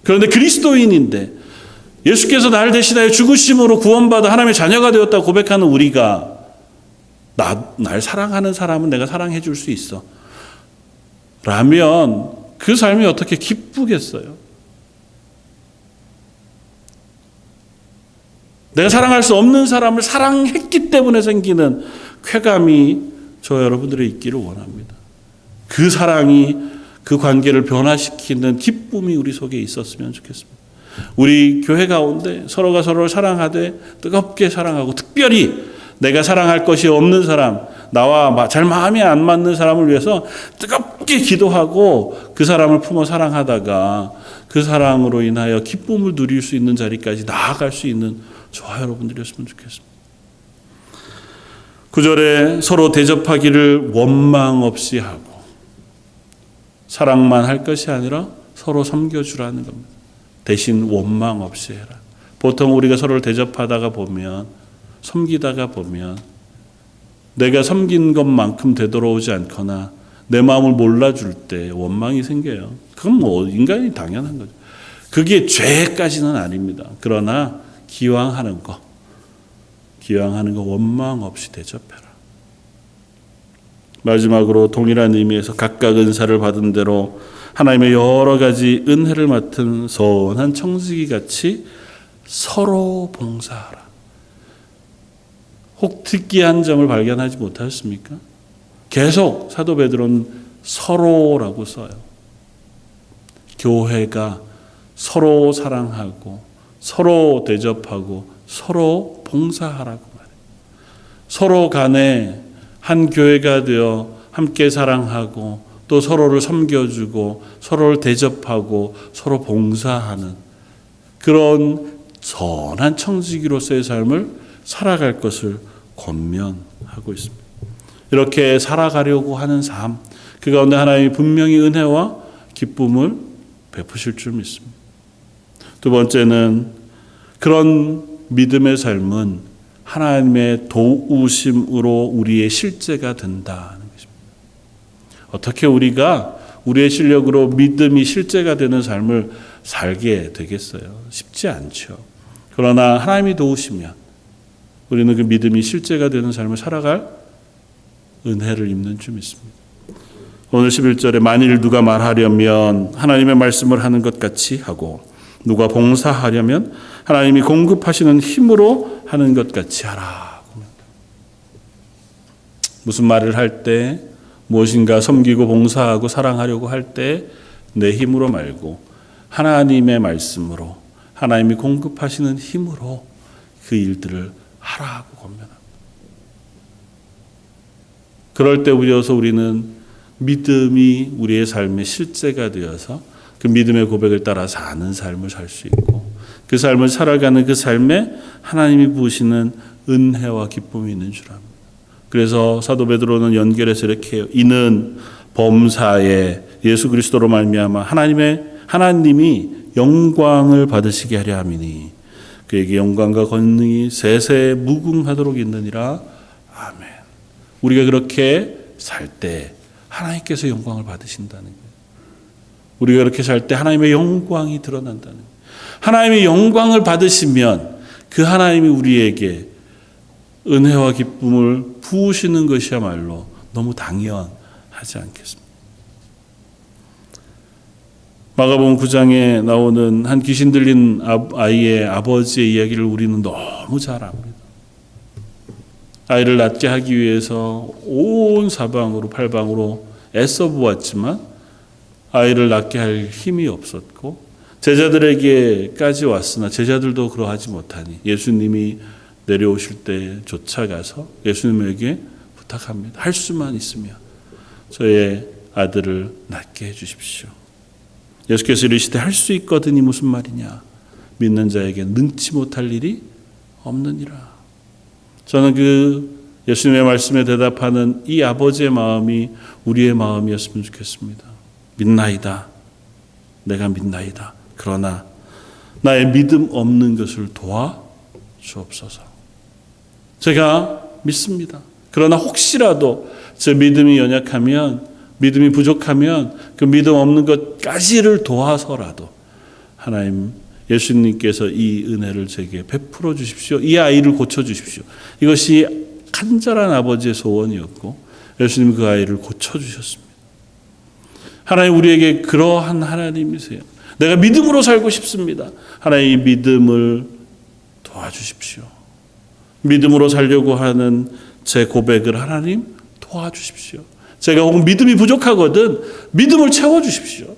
그런데 그리스도인인데 예수께서 나를 대신하여 죽으심으로 구원받아 하나님의 자녀가 되었다고 고백하는 우리가 날 사랑하는 사람은 내가 사랑해 줄 수 있어. 라면 그 삶이 어떻게 기쁘겠어요? 내가 사랑할 수 없는 사람을 사랑했기 때문에 생기는 쾌감이 저 여러분들의 있기를 원합니다. 그 사랑이 그 관계를 변화시키는 기쁨이 우리 속에 있었으면 좋겠습니다. 우리 교회 가운데 서로가 서로를 사랑하되 뜨겁게 사랑하고 특별히 내가 사랑할 것이 없는 사람, 나와 잘 마음이 안 맞는 사람을 위해서 뜨겁게 기도하고 그 사람을 품어 사랑하다가 그 사랑으로 인하여 기쁨을 누릴 수 있는 자리까지 나아갈 수 있는 저와 여러분들이었으면 좋겠습니다. 9절에 서로 대접하기를 원망 없이 하고 사랑만 할 것이 아니라 서로 섬겨주라는 겁니다. 대신 원망 없이 해라. 보통 우리가 서로를 대접하다가 보면 섬기다가 보면 내가 섬긴 것만큼 되돌아오지 않거나 내 마음을 몰라줄 때 원망이 생겨요. 그건 인간이 당연한 거죠. 그게 죄까지는 아닙니다. 그러나 기왕하는 거 원망 없이 대접해라. 마지막으로 동일한 의미에서 각각 은사를 받은 대로 하나님의 여러 가지 은혜를 맡은 선한 청지기 같이 서로 봉사하라. 혹 특이한 점을 발견하지 못하셨습니까? 계속 사도 베드로는 서로라고 써요. 교회가 서로 사랑하고 서로 대접하고 서로 봉사하라고 말해요. 서로 간에 한 교회가 되어 함께 사랑하고 또 서로를 섬겨주고 서로를 대접하고 서로 봉사하는 그런 선한 청지기로서의 삶을 살아갈 것을 권면하고 있습니다. 이렇게 살아가려고 하는 삶, 그 가운데 하나님이 분명히 은혜와 기쁨을 베푸실 줄 믿습니다. 두 번째는 그런 믿음의 삶은 하나님의 도우심으로 우리의 실제가 된다는 것입니다. 어떻게 우리가 우리의 실력으로 믿음이 실제가 되는 삶을 살게 되겠어요? 쉽지 않죠. 그러나 하나님이 도우시면 우리는 그 믿음이 실제가 되는 삶을 살아갈 은혜를 입는 줄 믿습니다. 오늘 11절에 만일 누가 말하려면 하나님의 말씀을 하는 것 같이 하고 누가 봉사하려면 하나님이 공급하시는 힘으로 하는 것 같이 하라. 무슨 말을 할 때 무엇인가 섬기고 봉사하고 사랑하려고 할 때 내 힘으로 말고 하나님의 말씀으로 하나님이 공급하시는 힘으로 그 일들을 하라고 권면합니다. 그럴 때 비로소 우리는 믿음이 우리의 삶의 실제가 되어서 그 믿음의 고백을 따라 사는 삶을 살 수 있고 그 삶을 살아가는 그 삶에 하나님이 부으시는 은혜와 기쁨이 있는 줄 압니다. 그래서 사도 베드로는 연결해서 이렇게 해요. 이는 범사에 예수 그리스도로 말미암아 하나님이 영광을 받으시게 하려 함이니 그에게 영광과 권능이 세세 무궁하도록 있느니라. 아멘. 우리가 그렇게 살 때 하나님께서 영광을 받으신다는 거예요. 우리가 그렇게 살 때 하나님의 영광이 드러난다는 거예요. 하나님의 영광을 받으시면 그 하나님이 우리에게 은혜와 기쁨을 부으시는 것이야말로 너무 당연하지 않겠습니까? 마가복음 9장에 나오는 한 귀신 들린 아이의 아버지의 이야기를 우리는 너무 잘 압니다. 아이를 낫게 하기 위해서 온 사방으로 팔방으로 애써 보았지만 아이를 낫게 할 힘이 없었고 제자들에게까지 왔으나 제자들도 그러하지 못하니 예수님이 내려오실 때 쫓아가서 예수님에게 부탁합니다. 할 수만 있으면 저의 아들을 낫게 해주십시오. 예수께서 이르시되 할 수 있거든이 무슨 말이냐. 믿는 자에게 능치 못할 일이 없느니라. 저는 그 예수님의 말씀에 대답하는 이 아버지의 마음이 우리의 마음이었으면 좋겠습니다. 믿나이다. 내가 믿나이다. 그러나 나의 믿음 없는 것을 도와주옵소서. 제가 믿습니다. 그러나 혹시라도 제 믿음이 연약하면 믿음이 부족하면 그 믿음 없는 것까지를 도와서라도 하나님 예수님께서 이 은혜를 제게 베풀어 주십시오. 이 아이를 고쳐 주십시오. 이것이 간절한 아버지의 소원이었고 예수님 그 아이를 고쳐 주셨습니다. 하나님 우리에게 그러한 하나님이세요. 내가 믿음으로 살고 싶습니다. 하나님 이 믿음을 도와주십시오. 믿음으로 살려고 하는 제 고백을 하나님 도와주십시오. 제가 혹은 믿음이 부족하거든 믿음을 채워주십시오.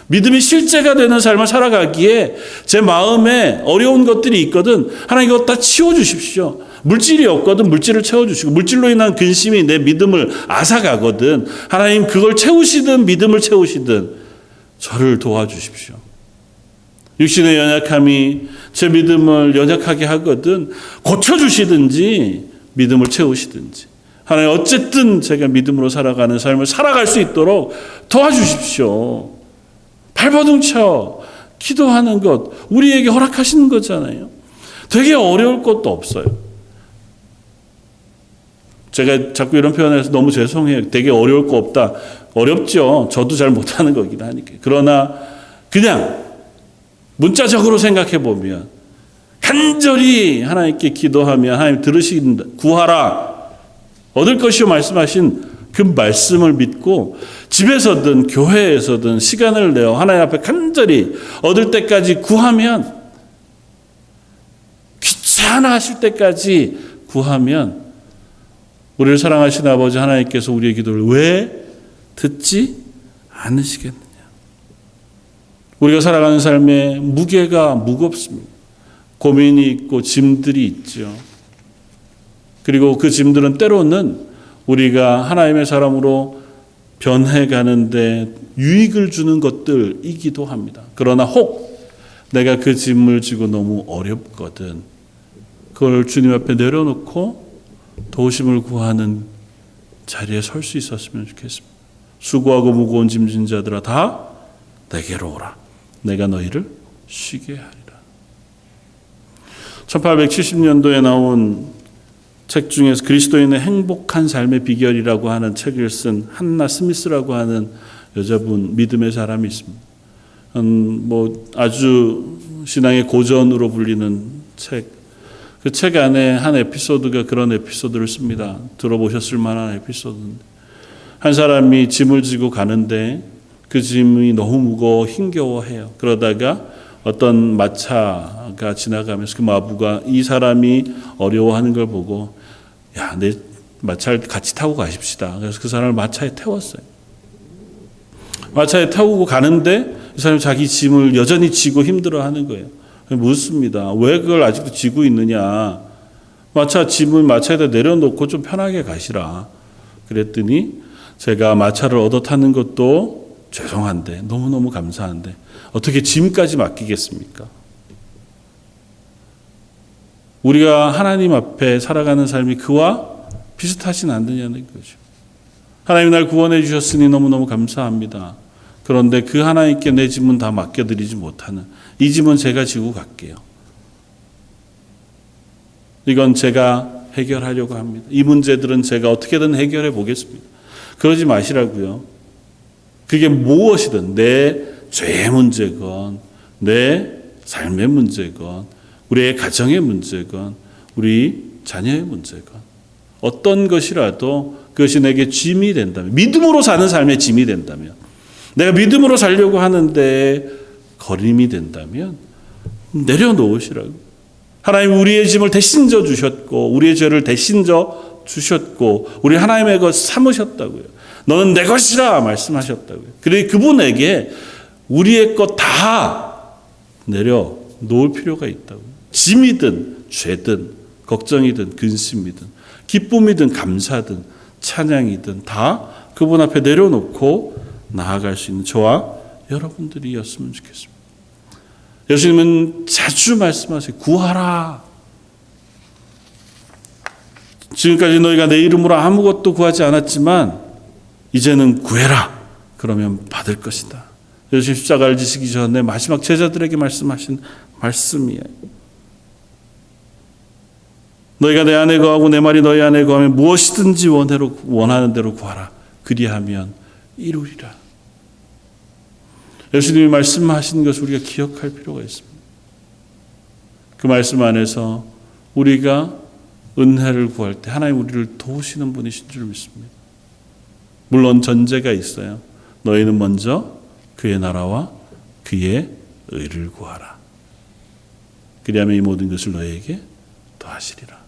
믿음이 실제가 되는 삶을 살아가기에 제 마음에 어려운 것들이 있거든 하나님 이것 다 치워주십시오. 물질이 없거든 물질을 채워주시고 물질로 인한 근심이 내 믿음을 앗아가거든 하나님 그걸 채우시든 믿음을 채우시든 저를 도와주십시오. 육신의 연약함이 제 믿음을 연약하게 하거든 고쳐주시든지 믿음을 채우시든지 하나님 어쨌든 제가 믿음으로 살아가는 삶을 살아갈 수 있도록 도와주십시오. 발버둥 쳐 기도하는 것 우리에게 허락하시는 거잖아요. 되게 어려울 것도 없어요. 제가 자꾸 이런 표현해서 너무 죄송해요. 되게 어려울 거 없다. 어렵죠. 저도 잘 못하는 거긴 하니까. 그러나 그냥 문자적으로 생각해 보면 간절히 하나님께 기도하면 하나님 들으신다. 구하라. 얻을 것이요 말씀하신 그 말씀을 믿고 집에서든 교회에서든 시간을 내어 하나님 앞에 간절히 얻을 때까지 구하면 귀찮아 하실 때까지 구하면 우리를 사랑하시는 아버지 하나님께서 우리의 기도를 왜 듣지 않으시겠느냐. 우리가 살아가는 삶에 무게가 무겁습니다. 고민이 있고 짐들이 있죠. 그리고 그 짐들은 때로는 우리가 하나님의 사람으로 변해가는데 유익을 주는 것들이기도 합니다. 그러나 혹 내가 그 짐을 지고 너무 어렵거든 그걸 주님 앞에 내려놓고 도우심을 구하는 자리에 설 수 있었으면 좋겠습니다. 수고하고 무거운 짐진 자들아 다 내게로 오라. 내가 너희를 쉬게 하리라. 1870년도에 나온 책 중에서 그리스도인의 행복한 삶의 비결이라고 하는 책을 쓴 한나 스미스라고 하는 여자분 믿음의 사람이 있습니다. 아주 신앙의 고전으로 불리는 책. 그 책 안에 한 에피소드가 그런 에피소드를 씁니다. 들어보셨을 만한 에피소드인데 한 사람이 짐을 지고 가는데 그 짐이 너무 무거워 힘겨워해요. 그러다가 어떤 마차가 지나가면서 그 마부가 이 사람이 어려워하는 걸 보고 야, 내 마차를 같이 타고 가십시다. 그래서 그 사람을 마차에 태웠어요. 마차에 태우고 가는데 이 사람이 자기 짐을 여전히 지고 힘들어하는 거예요. 묻습니다. 왜 그걸 아직도 지고 있느냐. 짐을 마차에다 내려놓고 좀 편하게 가시라. 그랬더니 제가 마차를 얻어 타는 것도 죄송한데 너무너무 감사한데 어떻게 짐까지 맡기겠습니까? 우리가 하나님 앞에 살아가는 삶이 그와 비슷하진 않느냐는 거죠. 하나님 날 구원해 주셨으니 너무너무 감사합니다. 그런데 그 하나님께 내 짐은 다 맡겨드리지 못하는 이 짐은 제가 지고 갈게요. 이건 제가 해결하려고 합니다. 이 문제들은 제가 어떻게든 해결해 보겠습니다. 그러지 마시라고요. 그게 무엇이든 내 죄의 문제건 내 삶의 문제건 우리의 가정의 문제건 우리 자녀의 문제건 어떤 것이라도 그것이 내게 짐이 된다면 믿음으로 사는 삶의 짐이 된다면 내가 믿음으로 살려고 하는데 거림이 된다면 내려놓으시라고. 하나님 우리의 짐을 대신 져 주셨고 우리의 죄를 대신 져 주셨고 우리 하나님의 것 삼으셨다고요. 너는 내 것이라 말씀하셨다고요. 그래 그분에게 우리의 것 다 내려놓을 필요가 있다고요. 짐이든 죄든 걱정이든 근심이든 기쁨이든 감사든 찬양이든 다 그분 앞에 내려놓고 나아갈 수 있는 저와 여러분들이었으면 좋겠습니다. 예수님은 자주 말씀하세요. 구하라. 지금까지 너희가 내 이름으로 아무것도 구하지 않았지만 이제는 구해라. 그러면 받을 것이다. 예수님 십자가를 지시기 전에 마지막 제자들에게 말씀하신 말씀이에요. 너희가 내 안에 거하고 내 말이 너희 안에 거하면 무엇이든지 원하는 대로 구하라. 그리하면 이루리라. 예수님이 말씀하신 것을 우리가 기억할 필요가 있습니다. 그 말씀 안에서 우리가 은혜를 구할 때 하나님 우리를 도우시는 분이신 줄 믿습니다. 물론 전제가 있어요. 너희는 먼저 그의 나라와 그의 의를 구하라. 그리하면 이 모든 것을 너희에게 더하시리라.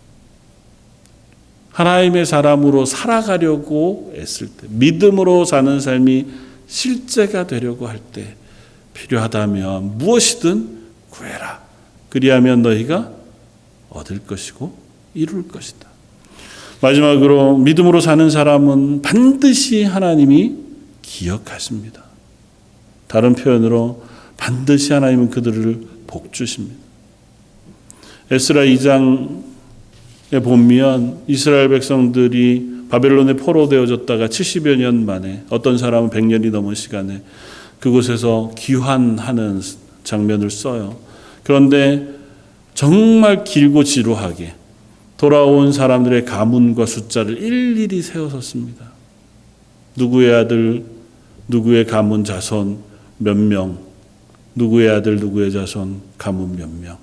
하나님의 사람으로 살아가려고 애쓸 때, 믿음으로 사는 삶이 실제가 되려고 할 때 필요하다면 무엇이든 구해라. 그리하면 너희가 얻을 것이고 이룰 것이다. 마지막으로 믿음으로 사는 사람은 반드시 하나님이 기억하십니다. 다른 표현으로 반드시 하나님은 그들을 복주십니다. 에스라 2장에 보면 이스라엘 백성들이 바벨론에 포로되어졌다가 70여 년 만에 어떤 사람은 100년이 넘은 시간에 그곳에서 귀환하는 장면을 써요. 그런데 정말 길고 지루하게 돌아온 사람들의 가문과 숫자를 일일이 세워서 씁니다. 누구의 아들, 누구의 가문 자손 몇 명, 누구의 아들, 누구의 자손 가문 몇 명.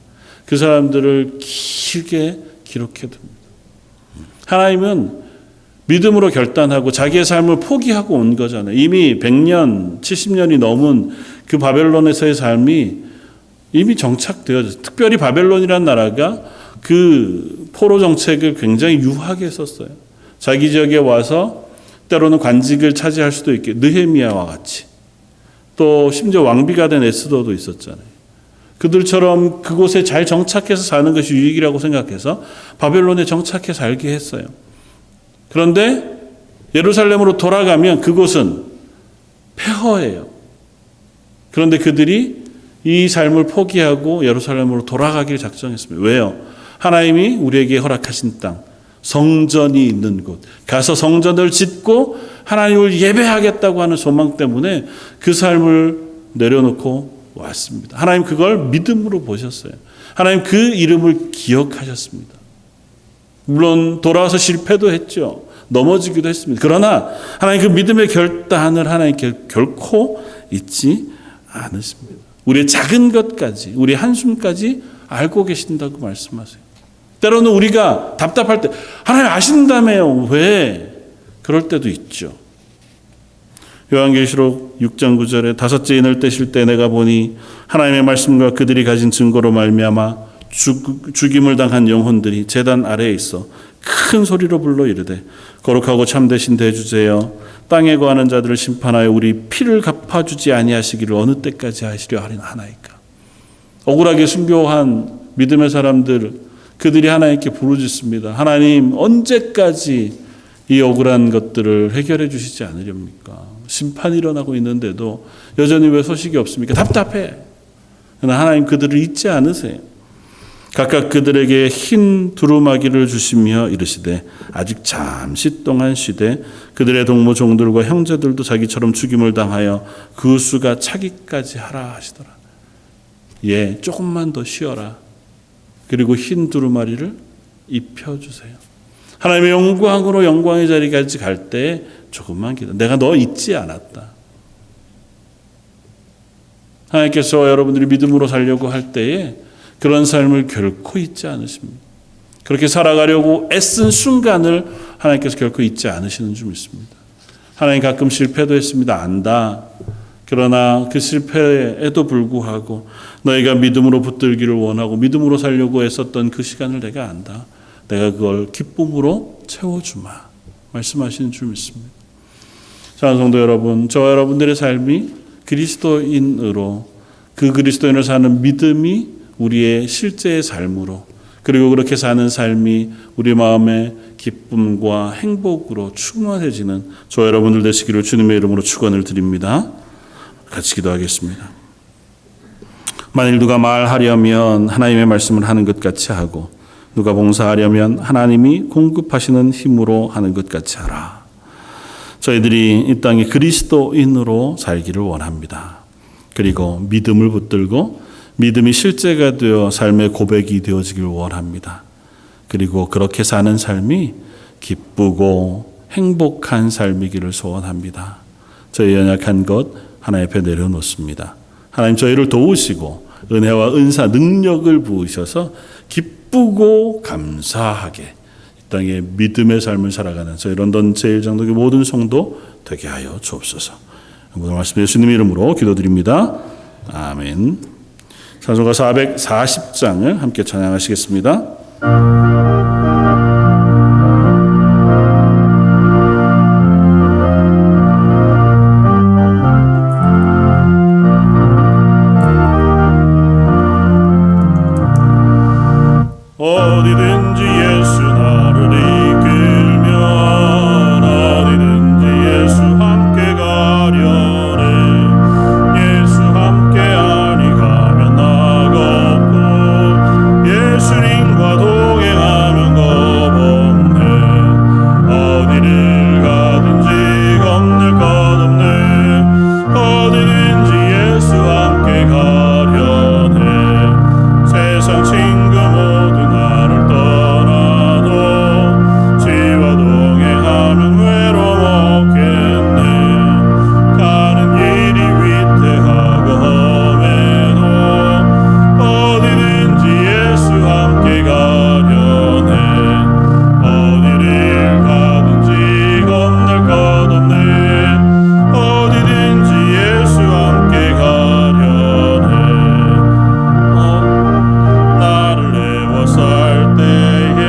그 사람들을 길게 기록해 둡니다. 하나님은 믿음으로 결단하고 자기의 삶을 포기하고 온 거잖아요. 이미 100년, 70년이 넘은 그 바벨론에서의 삶이 이미 정착되어졌어요. 특별히 바벨론이라는 나라가 그 포로 정책을 굉장히 유하게 썼어요. 자기 지역에 와서 때로는 관직을 차지할 수도 있게 느헤미야와 같이 또 심지어 왕비가 된 에스더도 있었잖아요. 그들처럼 그곳에 잘 정착해서 사는 것이 유익이라고 생각해서 바벨론에 정착해 살게 했어요. 그런데 예루살렘으로 돌아가면 그곳은 폐허예요. 그런데 그들이 이 삶을 포기하고 예루살렘으로 돌아가길 작정했습니다. 왜요? 하나님이 우리에게 허락하신 땅, 성전이 있는 곳, 가서 성전을 짓고 하나님을 예배하겠다고 하는 소망 때문에 그 삶을 내려놓고 왔습니다. 하나님 그걸 믿음으로 보셨어요. 하나님 그 이름을 기억하셨습니다. 물론 돌아와서 실패도 했죠. 넘어지기도 했습니다. 그러나 하나님 그 믿음의 결단을 하나님께 결코 잊지 않으십니다. 우리의 작은 것까지, 우리의 한숨까지 알고 계신다고 말씀하세요. 때로는 우리가 답답할 때 하나님 아신다며요. 왜? 그럴 때도 있죠. 요한계시록 6장 9절에 다섯째 인을 떼실 때 내가 보니 하나님의 말씀과 그들이 가진 증거로 말미암아 죽임을 당한 영혼들이 제단 아래에 있어 큰 소리로 불러 이르되 거룩하고 참되신 대주제여 땅에 거하는 자들을 심판하여 우리 피를 갚아주지 아니하시기를 어느 때까지 하시려 하나이까. 억울하게 순교한 믿음의 사람들 그들이 하나님께 부르짖습니다. 하나님 언제까지 이 억울한 것들을 해결해 주시지 않으렵니까? 심판이 일어나고 있는데도 여전히 왜 소식이 없습니까? 답답해. 그러나 하나님 그들을 잊지 않으세요. 각각 그들에게 흰 두루마기를 주시며 이르시되 아직 잠시 동안 쉬되 그들의 동무 종들과 형제들도 자기처럼 죽임을 당하여 그 수가 차기까지 하라 하시더라. 예, 조금만 더 쉬어라. 그리고 흰 두루마리를 입혀주세요. 하나님의 영광으로 영광의 자리까지 갈 때 조금만 기다려. 내가 너 잊지 않았다. 하나님께서 여러분들이 믿음으로 살려고 할 때에 그런 삶을 결코 잊지 않으십니다. 그렇게 살아가려고 애쓴 순간을 하나님께서 결코 잊지 않으시는 줄 믿습니다. 하나님 가끔 실패도 했습니다. 안다. 그러나 그 실패에도 불구하고 너희가 믿음으로 붙들기를 원하고 믿음으로 살려고 애썼던 그 시간을 내가 안다. 내가 그걸 기쁨으로 채워주마. 말씀하시는 줄 믿습니다. 사랑하는 성도 여러분, 저와 여러분들의 삶이 그리스도인으로 그 그리스도인을 사는 믿음이 우리의 실제의 삶으로 그리고 그렇게 사는 삶이 우리 마음의 기쁨과 행복으로 충만해지는 저와 여러분들 되시기를 주님의 이름으로 축원을 드립니다. 같이 기도하겠습니다. 만일 누가 말하려면 하나님의 말씀을 하는 것 같이 하고 누가 봉사하려면 하나님이 공급하시는 힘으로 하는 것 같이 하라. 저희들이 이 땅에 그리스도인으로 살기를 원합니다. 그리고 믿음을 붙들고 믿음이 실제가 되어 삶의 고백이 되어지길 원합니다. 그리고 그렇게 사는 삶이 기쁘고 행복한 삶이기를 소원합니다. 저희 연약한 것 하나님 앞에 내려놓습니다. 하나님 저희를 도우시고 은혜와 은사 능력을 부으셔서 기쁘고 감사하게 이 땅에 믿음의 삶을 살아가는 저희 런던 제1장독의 모든 성도 되게 하여 주옵소서. 오늘 말씀 예수님 이름으로 기도드립니다. 아멘. 찬송가 440장을 함께 찬양하시겠습니다. 어디든지 예수 나를 이끌면 어디든지 예수 함께 가려네. 예수 함께 아니 가면 나갑고 예수님과 동행하면 겁없네. 어디를 가든지 겁낼 것 없네. 어디든지 예수 함께 가려네. 세상 친구 모두 나를 떠나도 지와 동행하면 외로움 없겠네. 가는 길이 위태하고 험해도 어디든지 예수 함께 가려네. 어디를 가든지 겁낼 것 없네. 어디든지 예수 함께 가려네. 나를 애워쌀 때에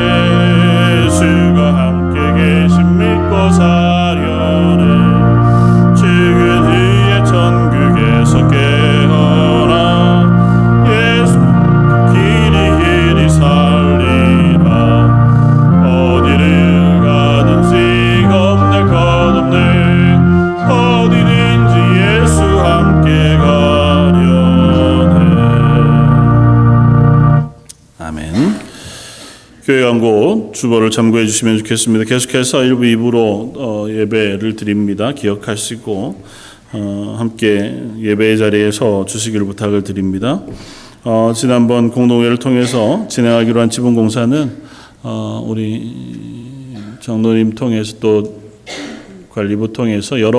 예수가 함께 계신 믿고 사려네. 죽은 이의 천국에서 깨어나 예수 길이 살리라. 어디를 가든지 겁낼 것 없네. 어디든지 예수 함께 가려네. 아멘. 교회 광고 주보를 참고해 주시면 좋겠습니다. 계속해서 1부 2부로 예배를 드립니다. 기억하시고 함께 예배의 자리에 서 주시기를 부탁을 드립니다. 지난번 공동회를 통해서 진행하기로 한 지분공사는 우리 장로님 통해서 또 관리부 통해서 여러